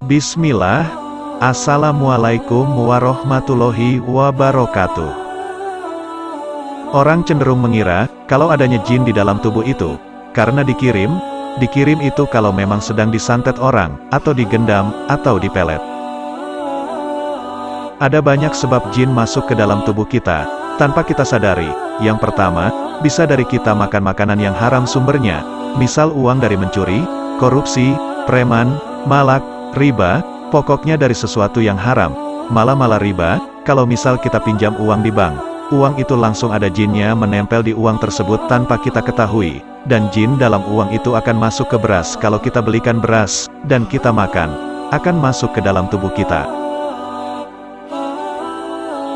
Bismillah. Assalamualaikum warahmatullahi wabarakatuh. Orang cenderung mengira, kalau adanya jin di dalam tubuh itu, karena dikirim itu kalau memang sedang disantet orang, atau digendam, atau dipelet. Ada banyak sebab jin masuk ke dalam tubuh kita, tanpa kita sadari. Yang pertama, bisa dari kita makan makanan yang haram sumbernya, misal uang dari mencuri, korupsi, preman, malak, riba, pokoknya dari sesuatu yang haram. Malah riba, kalau misal kita pinjam uang di bank, uang itu langsung ada jinnya menempel di uang tersebut tanpa kita ketahui, dan jin dalam uang itu akan masuk ke beras kalau kita belikan beras, dan kita makan, akan masuk ke dalam tubuh kita.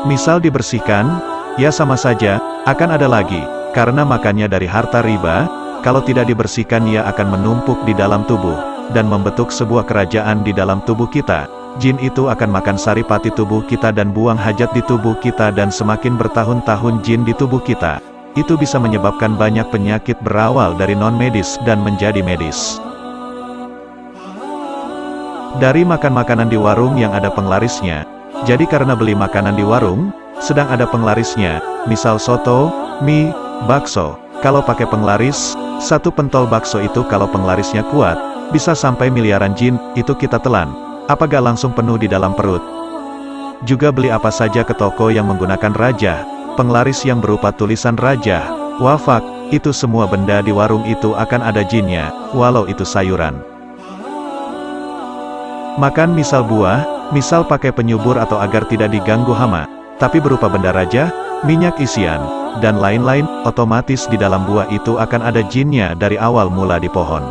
Misal dibersihkan, ya sama saja, akan ada lagi, karena makannya dari harta riba, kalau tidak dibersihkan ia akan menumpuk di dalam tubuh, dan membentuk sebuah kerajaan di dalam tubuh kita. Jin itu akan makan saripati tubuh kita dan buang hajat di tubuh kita, dan semakin bertahun-tahun jin di tubuh kita, itu bisa menyebabkan banyak penyakit berawal dari non-medis dan menjadi medis. Dari makan makanan di warung yang ada penglarisnya. Jadi karena beli makanan di warung, sedang ada penglarisnya, misal soto, mie, bakso. Kalau pakai penglaris, satu pentol bakso itu kalau penglarisnya kuat, bisa sampai miliaran jin, itu kita telan. Apa gak langsung penuh di dalam perut? Juga beli apa saja ke toko yang menggunakan rajah, penglaris yang berupa tulisan rajah, wafak, itu semua benda di warung itu akan ada jinnya, walau itu sayuran. Makan misal buah, misal pakai penyubur atau agar tidak diganggu hama, tapi berupa benda rajah, minyak isian, dan lain-lain, otomatis di dalam buah itu akan ada jinnya dari awal mula di pohon.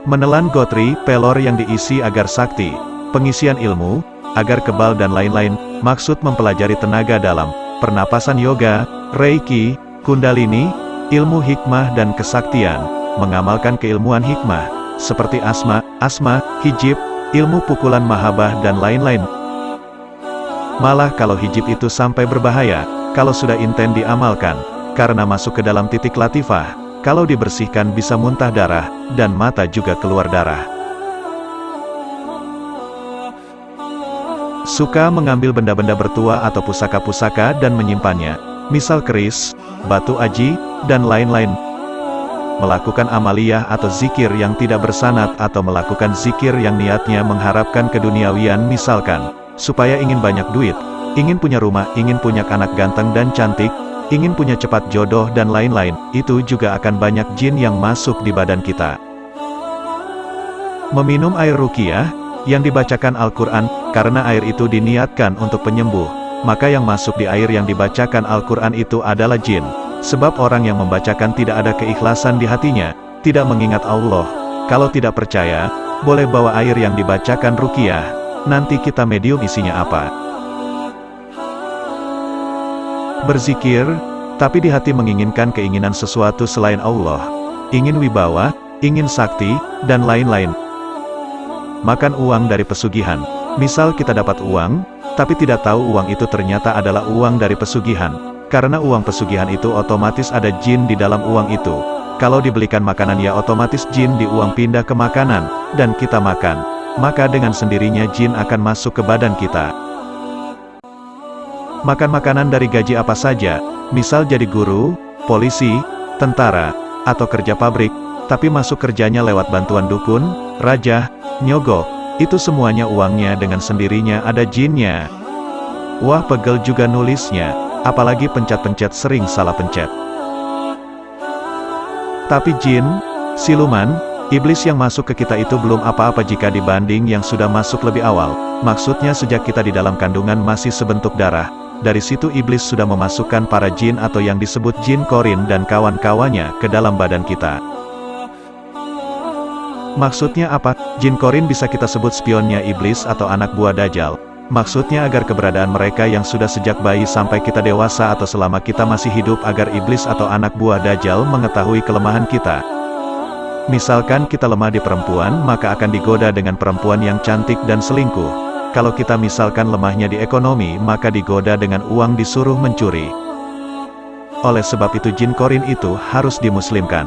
Menelan gotri, pelor yang diisi agar sakti, pengisian ilmu, agar kebal dan lain-lain, maksud mempelajari tenaga dalam, pernapasan yoga, reiki, kundalini, ilmu hikmah dan kesaktian, mengamalkan keilmuan hikmah, seperti asma, hijib, ilmu pukulan mahabah dan lain-lain. Malah kalau hijib itu sampai berbahaya, kalau sudah inten diamalkan, karena masuk ke dalam titik latifah, kalau dibersihkan bisa muntah darah, dan mata juga keluar darah. Suka mengambil benda-benda bertuah atau pusaka-pusaka dan menyimpannya, misal keris, batu aji, dan lain-lain. Melakukan amaliyah atau zikir yang tidak bersanad atau melakukan zikir yang niatnya mengharapkan keduniawian, misalkan, supaya ingin banyak duit, ingin punya rumah, ingin punya anak ganteng dan cantik, ingin punya cepat jodoh dan lain-lain, itu juga akan banyak jin yang masuk di badan kita. Meminum air ruqyah, yang dibacakan Al-Quran, karena air itu diniatkan untuk penyembuh, maka yang masuk di air yang dibacakan Al-Quran itu adalah jin. Sebab orang yang membacakan tidak ada keikhlasan di hatinya, tidak mengingat Allah. Kalau tidak percaya, boleh bawa air yang dibacakan ruqyah, nanti kita medium isinya apa. Berzikir, tapi di hati menginginkan keinginan sesuatu selain Allah. Ingin wibawa, ingin sakti, dan lain-lain. Makan uang dari pesugihan. Misal kita dapat uang, tapi tidak tahu uang itu ternyata adalah uang dari pesugihan. Karena uang pesugihan itu otomatis ada jin di dalam uang itu. Kalau dibelikan makanan ya otomatis jin di uang pindah ke makanan, dan kita makan. Maka dengan sendirinya jin akan masuk ke badan kita. Makan makanan dari gaji apa saja, misal jadi guru, polisi, tentara, atau kerja pabrik, tapi masuk kerjanya lewat bantuan dukun, rajah, nyogok, itu semuanya uangnya dengan sendirinya ada jinnya. Wah pegel juga nulisnya. Apalagi pencet-pencet sering salah pencet. Tapi jin, siluman, iblis yang masuk ke kita itu belum apa-apa jika dibanding yang sudah masuk lebih awal. Maksudnya sejak kita di dalam kandungan masih sebentuk darah, dari situ iblis sudah memasukkan para jin atau yang disebut jin korin dan kawan-kawannya ke dalam badan kita. Maksudnya apa? Jin korin bisa kita sebut spionnya iblis atau anak buah Dajjal. Maksudnya agar keberadaan mereka yang sudah sejak bayi sampai kita dewasa atau selama kita masih hidup agar iblis atau anak buah Dajjal mengetahui kelemahan kita. Misalkan kita lemah di perempuan maka akan digoda dengan perempuan yang cantik dan selingkuh. Kalau kita misalkan lemahnya di ekonomi maka digoda dengan uang disuruh mencuri. Oleh sebab itu jin korin itu harus dimuslimkan.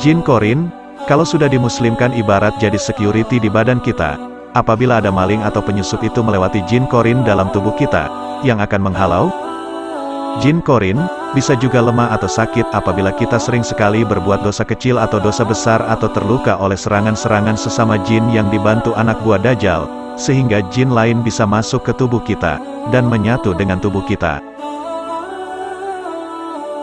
Jin korin, Kalau sudah dimuslimkan ibarat jadi security di badan kita, apabila ada maling atau penyusup itu melewati jin korin dalam tubuh kita, yang akan menghalau. Jin korin bisa juga lemah atau sakit apabila kita sering sekali berbuat dosa kecil atau dosa besar atau terluka oleh serangan-serangan sesama jin yang dibantu anak buah Dajjal, sehingga jin lain bisa masuk ke tubuh kita, dan menyatu dengan tubuh kita.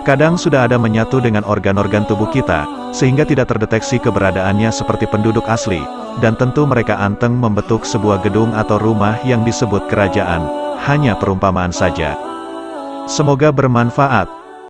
Kadang sudah ada menyatu dengan organ-organ tubuh kita, sehingga tidak terdeteksi keberadaannya seperti penduduk asli, dan tentu mereka anteng membentuk sebuah gedung atau rumah yang disebut kerajaan, hanya perumpamaan saja. Semoga bermanfaat.